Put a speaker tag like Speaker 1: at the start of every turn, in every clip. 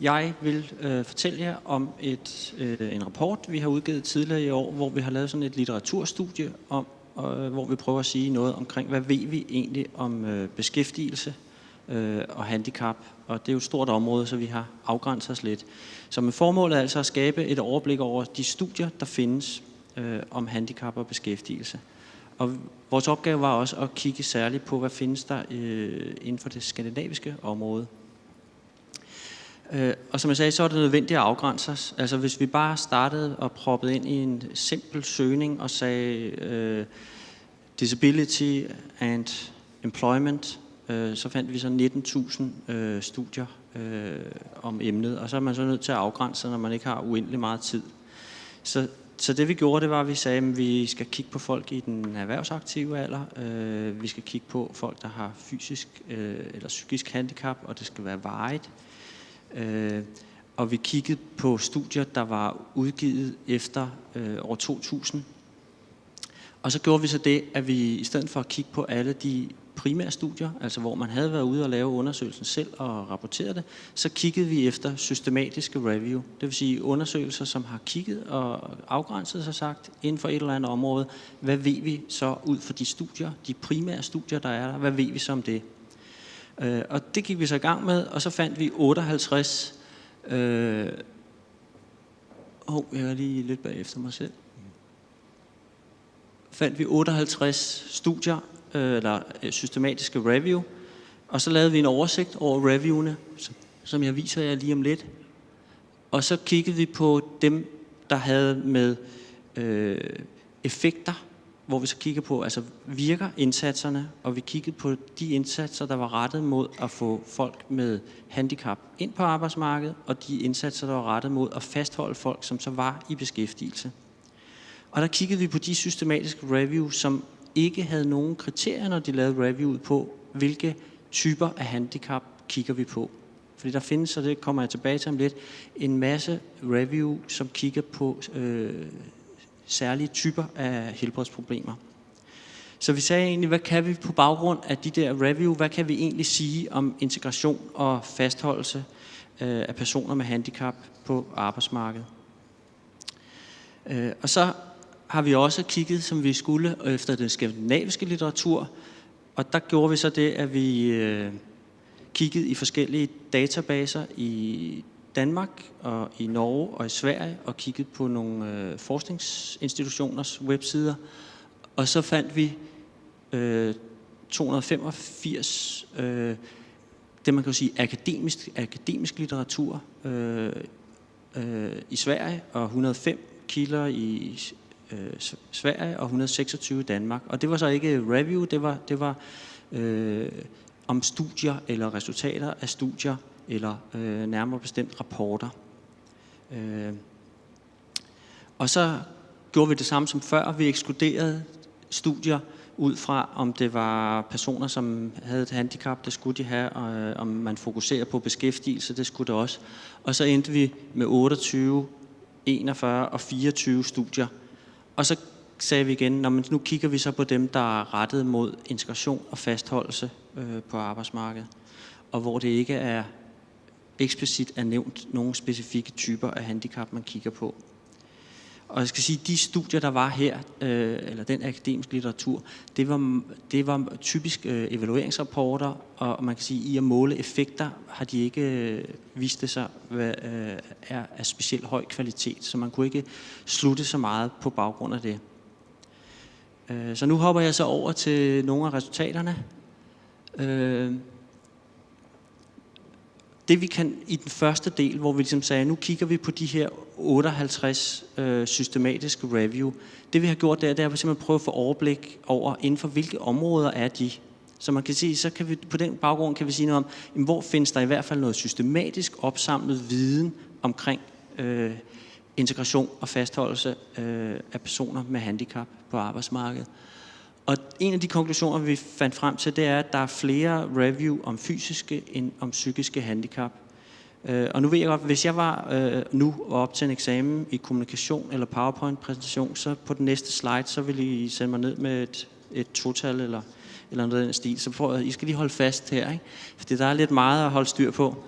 Speaker 1: Jeg vil fortælle jer om en rapport, vi har udgivet tidligere i år, hvor vi har lavet sådan et litteraturstudie om, hvor vi prøver at sige noget omkring, hvad ved vi egentlig om beskæftigelse og handicap. Og det er jo et stort område, så vi har afgrænset os lidt. Så med formålet er altså at skabe et overblik over de studier, der findes om handicap og beskæftigelse. Og vores opgave var også at kigge særligt på, hvad findes der inden for det skandinaviske område. Og som jeg sagde, så er det nødvendigt at afgrænse os. Altså hvis vi bare startede og proppede ind i en simpel søgning og sagde disability and employment, så fandt vi så 19.000 studier om emnet. Og så er man så nødt til at afgrænse, når man ikke har uendelig meget tid. Så det vi gjorde, det var, at vi sagde, at vi skal kigge på folk i den erhvervsaktive alder. Vi skal kigge på folk, der har fysisk eller psykisk handicap, og det skal være varigt. Og vi kiggede på studier, der var udgivet efter år 2000. Og så gjorde vi så det, at vi i stedet for at kigge på alle de primære studier, altså hvor man havde været ude og lave undersøgelsen selv og rapporteret det, så kiggede vi efter systematiske review. Det vil sige undersøgelser, som har kigget og afgrænset sig sagt inden for et eller andet område. Hvad ved vi så ud fra de studier, de primære studier, der er der? Hvad ved vi så om det? Og det gik vi så i gang med, og så fandt vi 58... jeg er lige lidt bagefter mig selv. Fandt vi 58 studier, eller systematiske review, og så lavede vi en oversigt over reviewene, som jeg viser jer lige om lidt. Og så kiggede vi på dem, der havde med effekter, hvor vi så kigger på, altså virker indsatserne, og vi kiggede på de indsatser, der var rettet mod at få folk med handicap ind på arbejdsmarkedet, og de indsatser, der var rettet mod at fastholde folk, som så var i beskæftigelse. Og der kiggede vi på de systematiske review, som ikke havde nogen kriterier, når de lavede reviewet på, hvilke typer af handicap kigger vi på. Fordi der findes, og det kommer jeg tilbage til om lidt, en masse review, som kigger på særlige typer af helbredsproblemer. Så vi sagde egentlig, hvad kan vi på baggrund af de der review, hvad kan vi egentlig sige om integration og fastholdelse af personer med handicap på arbejdsmarkedet. Og så har vi også kigget, som vi skulle, efter den skandinaviske litteratur, og der gjorde vi så det, at vi kiggede i forskellige databaser i Danmark og i Norge og i Sverige og kiggede på nogle forskningsinstitutioners websider. Og så fandt vi 285 det man kan sige akademisk litteratur i Sverige og 105 kilder i Sverige og 126 i Danmark. Og det var så ikke review, det var om studier eller resultater af studier eller nærmere bestemt rapporter. Og så gjorde vi det samme som før. Vi ekskluderede studier ud fra, om det var personer, som havde et handicap, det skulle de have, og om man fokuserer på beskæftigelse, det skulle det også. Og så endte vi med 28, 41 og 24 studier. Og så sagde vi igen, nu kigger vi så på dem, der er rettet mod integration og fastholdelse på arbejdsmarkedet, og hvor det ikke er eksplicit er nævnt nogle specifikke typer af handicap, man kigger på. Og jeg skal sige, de studier, der var her, eller den akademiske litteratur, det var typisk evalueringsrapporter, og man kan sige, at i at måle effekter har de ikke vist det sig er af specielt høj kvalitet, så man kunne ikke slutte så meget på baggrund af det. Så nu hopper jeg så over til nogle af resultaterne. Det vi kan i den første del, hvor vi ligesom sagde, nu kigger vi på de her 58 systematiske review. Det vi har gjort der, det er at simpelthen prøve at få overblik over, inden for hvilke områder er de. Så man kan sige, så kan vi på den baggrund kan vi sige noget om, hvor findes der i hvert fald noget systematisk opsamlet viden omkring integration og fastholdelse af personer med handicap på arbejdsmarkedet. Og en af de konklusioner, vi fandt frem til, det er, at der er flere review om fysiske end om psykiske handicap. Og nu ved jeg godt, hvis jeg var nu op til en eksamen i kommunikation eller PowerPoint-præsentation, så på den næste slide, så vil I sende mig ned med et total eller noget af den stil. Så I skal lige holde fast her, ikke? Fordi der er lidt meget at holde styr på.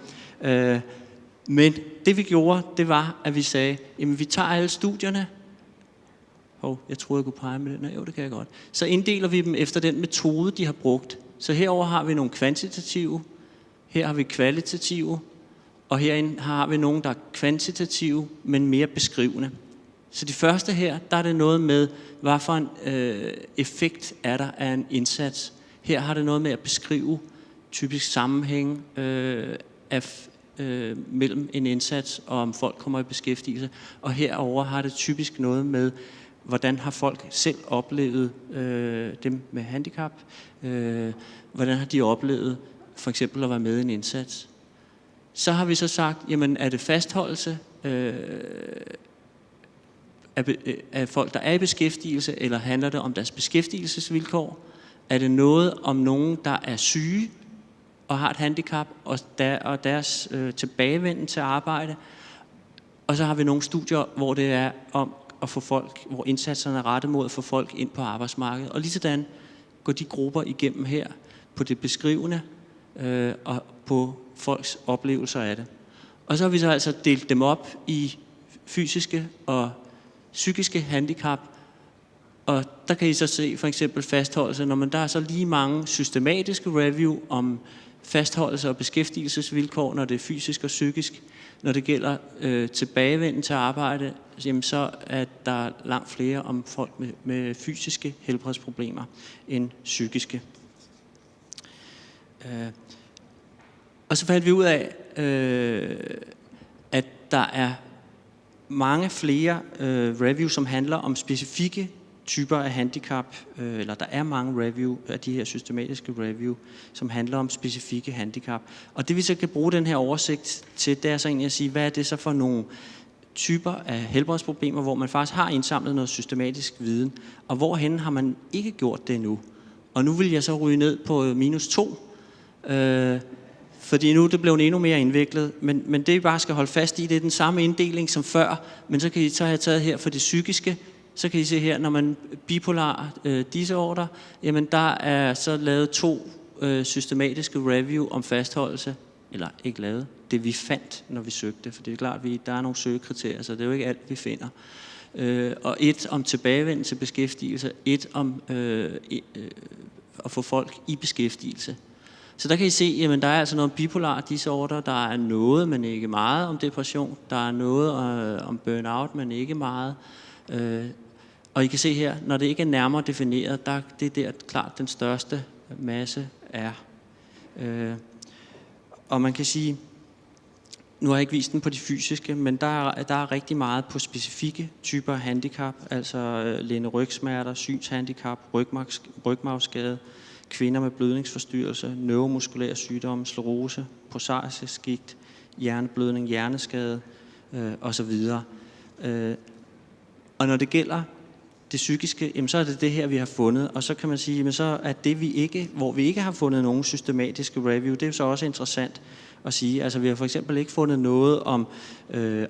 Speaker 1: Men det vi gjorde, det var, at vi sagde, jamen vi tager alle studierne. Jeg troede, jeg kunne pege med den her. Jo, det kan jeg godt. Så inddeler vi dem efter den metode, de har brugt. Så herover har vi nogle kvantitative, her har vi kvalitative, og herinde har vi nogle, der er kvantitative, men mere beskrivende. Så de første her, der er det noget med, hvad for en effekt er der af en indsats. Her har det noget med at beskrive typisk sammenhæng mellem en indsats og om folk kommer i beskæftigelse. Og herover har det typisk noget med, hvordan har folk selv oplevet dem med handicap. Hvordan har de oplevet for eksempel at være med i en indsats. Så har vi så sagt, jamen er det fastholdelse af folk, der er i beskæftigelse, eller handler det om deres beskæftigelsesvilkår? Er det noget om nogen, der er syge og har et handicap, og deres tilbagevenden til arbejde? Og så har vi nogle studier, hvor det er om at få folk, hvor indsatserne er rettet mod at få folk ind på arbejdsmarkedet. Og lige sådan går de grupper igennem her på det beskrivende og på folks oplevelser af det. Og så har vi så altså delt dem op i fysiske og psykiske handicap, og der kan I så se for eksempel fastholdelse, når der er så lige mange systematiske review om fastholdelse og beskæftigelsesvilkår, når det er fysisk og psykisk. Når det gælder tilbagevenden til arbejde, jamen så er der langt flere om folk med fysiske helbredsproblemer end psykiske. Og så fandt vi ud af, at der er mange flere reviews, som handler om specifikke typer af handicap, eller der er mange review af de her systematiske review, som handler om specifikke handicap. Og det vi så kan bruge den her oversigt til, det er så egentlig at sige, hvad er det så for nogle typer af helbredsproblemer, hvor man faktisk har indsamlet noget systematisk viden, og hvorhen har man ikke gjort det endnu. Og nu vil jeg så ryge ned på -2, fordi nu det blev endnu mere indviklet, men det vi bare skal holde fast i, det er den samme inddeling som før, men så kan I så have taget her for det psykiske, så kan I se her, når man bipolar disorder, jamen der er så lavet 2 systematiske review om fastholdelse, eller ikke lavet, det vi fandt, når vi søgte, for det er klart, at der er nogle søgekriterier, så det er jo ikke alt, vi finder. Og 1 om tilbagevenden til beskæftigelse, 1 om at få folk i beskæftigelse. Så der kan I se, at der er altså noget bipolar disorder, der er noget, men ikke meget om depression, der er noget om burnout, men ikke meget. Og I kan se her, når det ikke er nærmere defineret, det er der klart den største masse er. Og man kan sige, nu har jeg ikke vist den på de fysiske, men der er rigtig meget på specifikke typer af handicap, altså læne-rygsmerter, synshandicap, rygmarvsskade, kvinder med blødningsforstyrrelse, neuromuskulære sygdomme, sklerose, psoriasisgigt, hjerneblødning, hjerneskade osv. Og når det gælder det psykiske, jamen så er det det her, vi har fundet. Og så kan man sige, jamen så er det, hvor vi ikke har fundet nogen systematiske review, det er jo så også interessant at sige. Altså vi har for eksempel ikke fundet noget om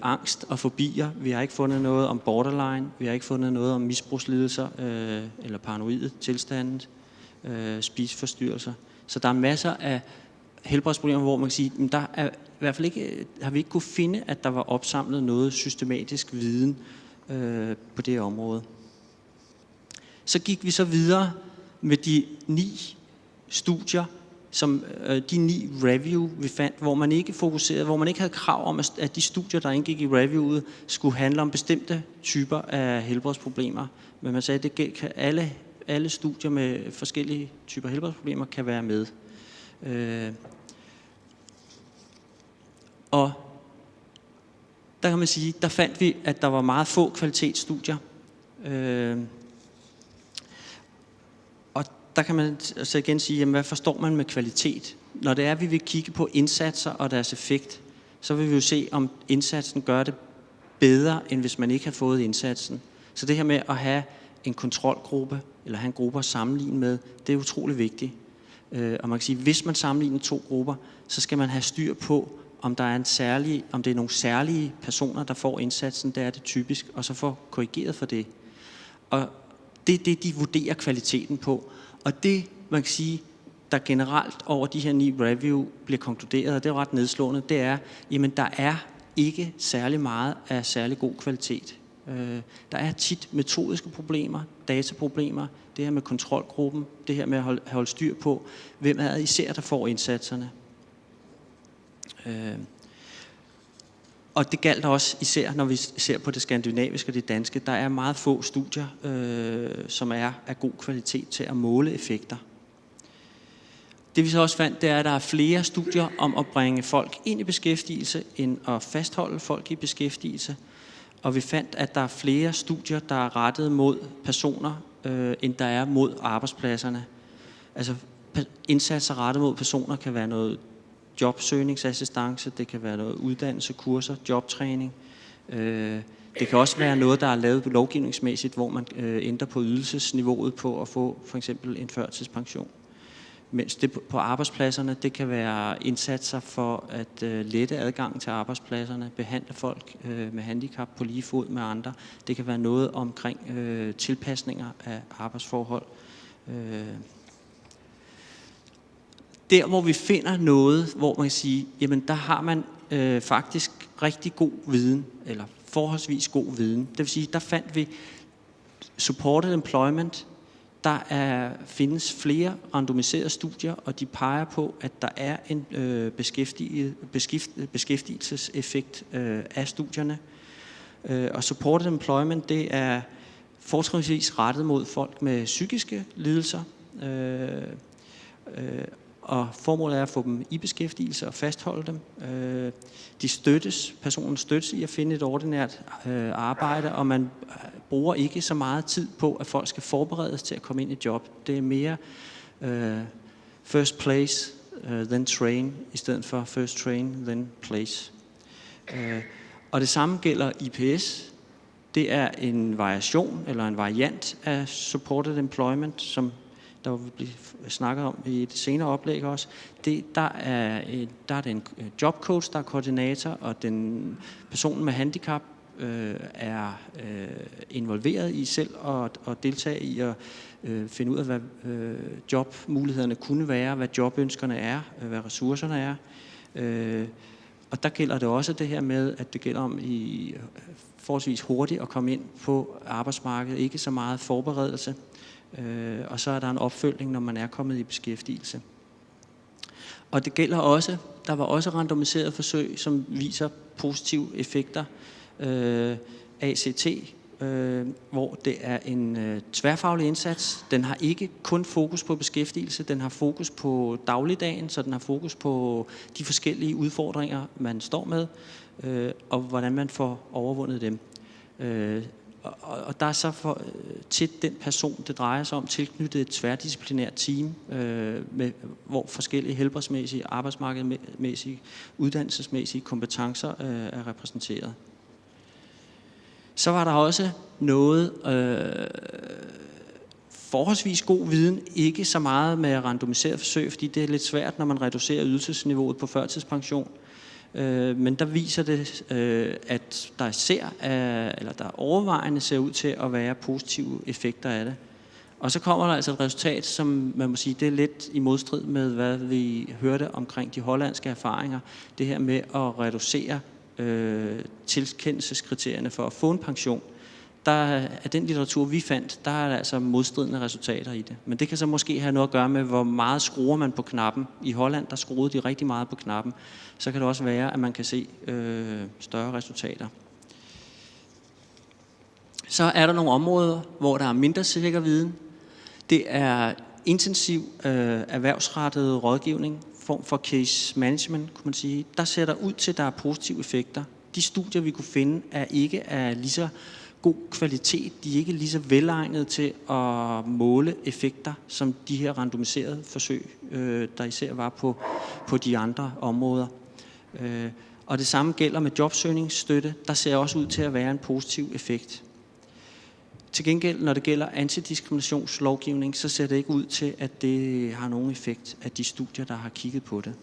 Speaker 1: angst og fobier, vi har ikke fundet noget om borderline, vi har ikke fundet noget om misbrugslidelser eller paranoide tilstande, spiseforstyrrelser. Så der er masser af helbredsproblemer, hvor man kan sige, der er i hvert fald ikke, har vi ikke kunne finde, at der var opsamlet noget systematisk viden på det område. Så gik vi så videre med de 9 studier, som de 9 review, vi fandt, hvor man ikke fokuserede, hvor man ikke havde krav om, at de studier, der indgik i reviewet, skulle handle om bestemte typer af helbredsproblemer. Men man sagde, at det kan alle studier med forskellige typer helbredsproblemer kan være med. Og der kan man sige, der fandt vi, at der var meget få kvalitetsstudier. Og der kan man så igen sige, jamen, hvad forstår man med kvalitet? Når det er, at vi vil kigge på indsatser og deres effekt, så vil vi jo se, om indsatsen gør det bedre, end hvis man ikke har fået indsatsen. Så det her med at have en kontrolgruppe, eller have en gruppe at sammenligne med, det er utrolig vigtigt. Og man kan sige, hvis man sammenligner 2 grupper, så skal man have styr på, om det er nogle særlige personer, der får indsatsen, det er det typisk, og så får korrigeret for det. Og det er det, de vurderer kvaliteten på. Og det, man kan sige, der generelt over de her 9 review bliver konkluderet, og det er ret nedslående, det er, jamen der er ikke særlig meget af særlig god kvalitet. Der er tit metodiske problemer, dataproblemer, det her med kontrolgruppen, det her med at holde styr på, hvem er det især, der får indsatserne. Og det galt også især, når vi ser på det skandinaviske og det danske. Der er meget få studier, som er af god kvalitet til at måle effekter. Det vi så også fandt, det er, at der er flere studier om at bringe folk ind i beskæftigelse, end at fastholde folk i beskæftigelse. Og vi fandt, at der er flere studier, der er rettet mod personer, end der er mod arbejdspladserne. Altså indsatser rettet mod personer kan være noget jobsøgningsassistance, det kan være noget uddannelse, kurser, jobtræning. Det kan også være noget, der er lavet lovgivningsmæssigt, hvor man ændrer på ydelsesniveauet på at få for eksempel en førtidspension. Mens det på arbejdspladserne, det kan være indsatser for at lette adgangen til arbejdspladserne, behandle folk med handicap på lige fod med andre. Det kan være noget omkring tilpasninger af arbejdsforhold. Der, hvor vi finder noget, hvor man kan sige, jamen der har man faktisk rigtig god viden, eller forholdsvis god viden. Det vil sige, der fandt vi supported employment. Der findes flere randomiserede studier, og de peger på, at der er en beskæftigelseseffekt af studierne. Og supported employment, det er fortrinsvis rettet mod folk med psykiske lidelser, og formålet er at få dem i beskæftigelse og fastholde dem. Personen støttes i at finde et ordinært arbejde, og man bruger ikke så meget tid på, at folk skal forberedes til at komme ind i job. Det er mere first place, then train, i stedet for first train, then place. Og det samme gælder IPS. Det er en variation eller en variant af supported employment, som der vil blive snakket om i et senere oplæg også. Der er det en jobcoach, der er koordinator, og den personen med handicap er involveret i selv at deltage i at finde ud af, hvad jobmulighederne kunne være, hvad jobønskerne er, hvad ressourcerne er. Og der gælder det også det her med, at det gælder om i forholdsvis hurtigt at komme ind på arbejdsmarkedet, ikke så meget forberedelse. Og så er der en opfølgning, når man er kommet i beskæftigelse. Og det gælder også, der var også randomiserede forsøg, som viser positive effekter. ACT, hvor det er en tværfaglig indsats. Den har ikke kun fokus på beskæftigelse, den har fokus på dagligdagen, så den har fokus på de forskellige udfordringer, man står med, og hvordan man får overvundet dem. Og der er så til den person, det drejer sig om, tilknyttet et tværdisciplinært team, hvor forskellige helbredsmæssige, arbejdsmarkedsmæssige, uddannelsesmæssige kompetencer er repræsenteret. Så var der også noget forholdsvis god viden, ikke så meget med randomiseret forsøg, fordi det er lidt svært, når man reducerer ydelsesniveauet på førtidspension. Men der viser det, at der overvejende ser ud til at være positive effekter af det. Og så kommer der altså et resultat, som man må sige, det er lidt i modstrid med, hvad vi hørte omkring de hollandske erfaringer. Det her med at reducere tilkendelseskriterierne for at få en pension. Der er den litteratur, vi fandt, der er der altså modstridende resultater i det. Men det kan så måske have noget at gøre med, hvor meget skruer man på knappen. I Holland, der skruede de rigtig meget på knappen. Så kan det også være, at man kan se større resultater. Så er der nogle områder, hvor der er mindre sikker viden. Det er intensiv erhvervsrettet rådgivning, form for case management, kunne man sige. Der ser der ud til, at der er positive effekter. De studier, vi kunne finde, er ikke af lige så god kvalitet. De er ikke lige så velegnede til at måle effekter, som de her randomiserede forsøg, der især var på de andre områder. Og det samme gælder med jobsøgningsstøtte. Der ser også ud til at være en positiv effekt. Til gengæld, når det gælder antidiskriminationslovgivning, så ser det ikke ud til, at det har nogen effekt af de studier, der har kigget på det.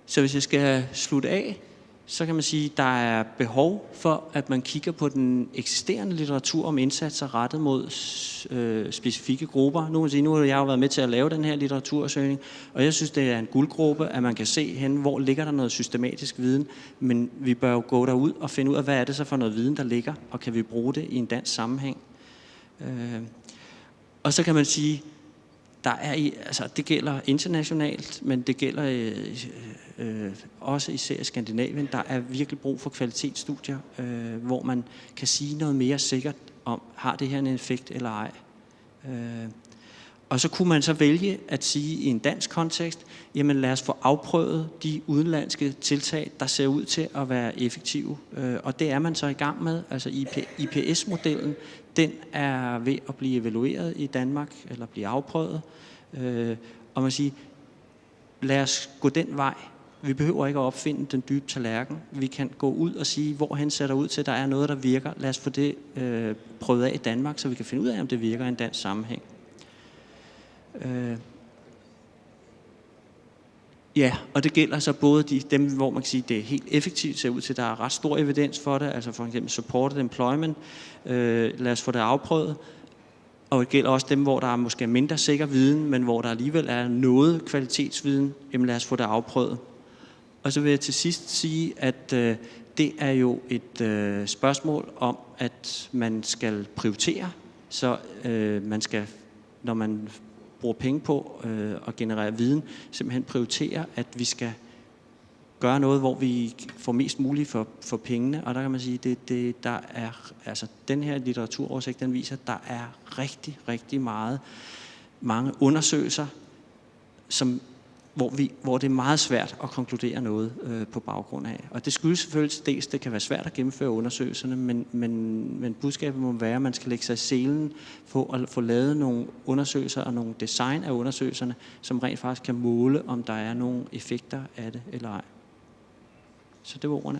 Speaker 1: Så hvis jeg skal slutte af, så kan man sige, at der er behov for, at man kigger på den eksisterende litteratur om indsatser rettet mod specifikke grupper. Nu har jeg jo været med til at lave den her litteratursøgning, og jeg synes, det er en guldgruppe, at man kan se hen, hvor ligger der noget systematisk viden, men vi bør jo gå derud og finde ud af, hvad er det så for noget viden, der ligger, og kan vi bruge det i en dansk sammenhæng. Og så kan man sige, det gælder internationalt, men det gælder også især i Skandinavien. Der er virkelig brug for kvalitetsstudier, hvor man kan sige noget mere sikkert om, har det her en effekt eller ej. Og så kunne man så vælge at sige i en dansk kontekst, jamen lad os få afprøvet de udenlandske tiltag, der ser ud til at være effektive. Og det er man så i gang med. Altså IPS-modellen, den er ved at blive evalueret i Danmark, eller blive afprøvet. Og man siger, lad os gå den vej. Vi behøver ikke at opfinde den dybe tallerken. Vi kan gå ud og sige, hvorhen ser der ud til, at der er noget, der virker. Lad os få det prøvet af i Danmark, så vi kan finde ud af, om det virker i en dansk sammenhæng. Ja, og det gælder så både dem, hvor man kan sige, det er helt effektivt, ser ud til, at der er ret stor evidens for det, altså for eksempel supported employment. Lad os få det afprøvet. Og det gælder også dem, hvor der er måske mindre sikker viden, men hvor der alligevel er noget kvalitetsviden. Jamen lad os få det afprøvet. Og så vil jeg til sidst sige, at det er jo et spørgsmål om, at man skal prioritere. Så man skal, når man bruger penge på at generere viden, simpelthen prioritere, at vi skal gøre noget, hvor vi får mest muligt for pengene. Og der kan man sige, der er, altså den her litteraturoversigt, den viser, at der er rigtig, rigtig mange undersøgelser, hvor det er meget svært at konkludere noget på baggrund af. Og det skyldes selvfølgelig dels, det kan være svært at gennemføre undersøgelserne, men budskabet må være, at man skal lægge sig i selen på at få lavet nogle undersøgelser og nogle design af undersøgelserne, som rent faktisk kan måle, om der er nogle effekter af det eller ej. Så det var ordene.